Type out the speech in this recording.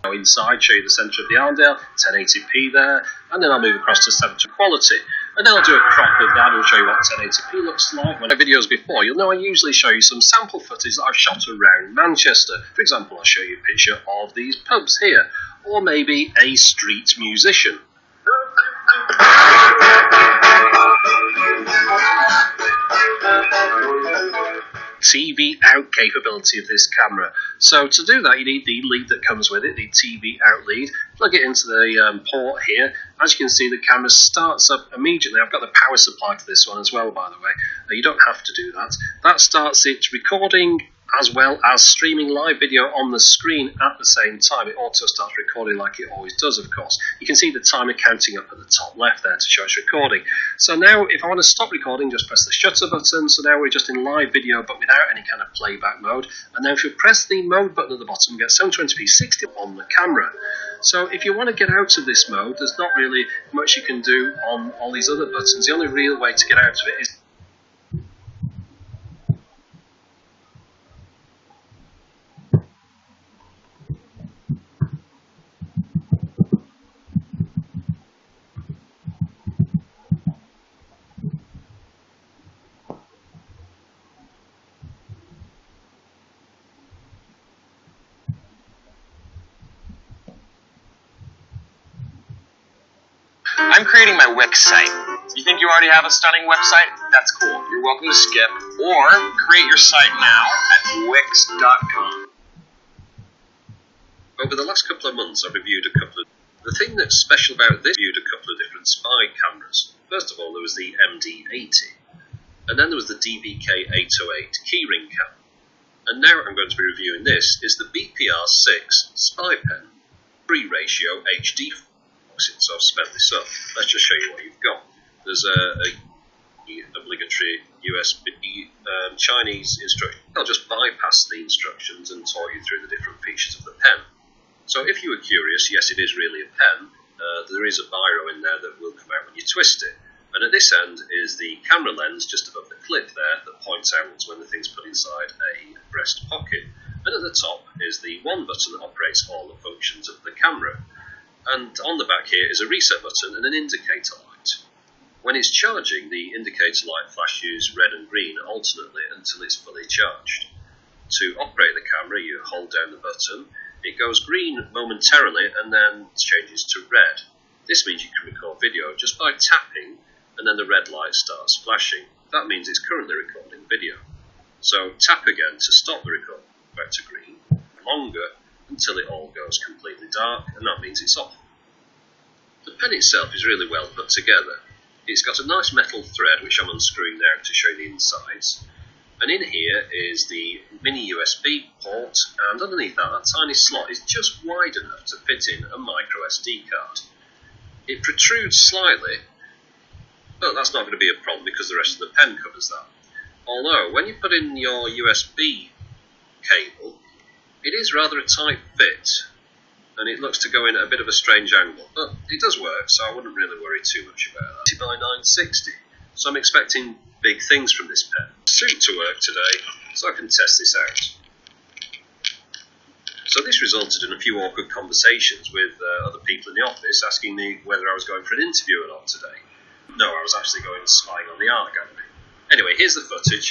Go inside, show you the centre of the Arndale, 1080p there, and then I'll move across to 720 quality. And then I'll do a crop of that and show you what 1080p looks like. When I videos before, you'll know I usually show you some sample footage that I've shot around Manchester. For example, I'll show you a picture of these pubs here, or maybe a street musician. TV out capability of this camera. So to do that, you need the lead that comes with it, the TV out lead. Plug it into the port here. As you can see, the camera starts up immediately. I've got the power supply to this one as well, by the way. You don't have to do that. That starts it recording as well as streaming live video on the screen at the same time. It auto starts recording like it always does, of course. You can see the timer counting up at the top left there to show it's recording. So now if I want to stop recording, just press the shutter button. So now we're just in live video but without any kind of playback mode. And now if you press the mode button at the bottom, you get 720p 60 on the camera. So if you want to get out of this mode, there's not really much you can do on all these other buttons. The only real way to get out of it is I'm creating my Wix site. You think you already have a stunning website? That's cool. You're welcome to skip or create your site now at wix.com. Over the last couple of months, I've reviewed a couple of... The thing that's special about this, I reviewed a couple of different spy cameras. First of all, there was the MD80, and then there was the DBK808 keyring cam. And now I'm going to be reviewing this, is the BPR6 spy pen 3 ratio HD. So I've sped this up. Let's just show you what you've got. There's a obligatory USB Chinese instruction. I'll just bypass the instructions and talk you through the different features of the pen. So if you were curious, yes, it is really a pen. There is a biro in there that will come out when you twist it. And at this end is the camera lens just above the clip there that points out when the thing's put inside a breast pocket. And at the top is the one button that operates all the functions of the camera. And on the back here is a reset button and an indicator light. When it's charging, the indicator light flashes red and green alternately until it's fully charged. To operate the camera, you hold down the button. It goes green momentarily and then changes to red. This means you can record video just by tapping, and then the red light starts flashing. That means it's currently recording video. So tap again to stop the record, back to green, longer, until it all goes completely dark, and that means it's off. The pen itself is really well put together. It's got a nice metal thread, which I'm unscrewing now to show you the insides. And in here is the mini USB port, and underneath that, that tiny slot is just wide enough to fit in a micro SD card. It protrudes slightly, but that's not going to be a problem because the rest of the pen covers that. Although, when you put in your USB cable, it is rather a tight fit, and it looks to go in at a bit of a strange angle, but it does work, so I wouldn't really worry too much about that. By 960, so I'm expecting big things from this pen. Soon to work today, so I can test this out. So this resulted in a few awkward conversations with other people in the office asking me whether I was going for an interview or not today. No, I was actually going spying on the art gallery. Anyway, here's the footage.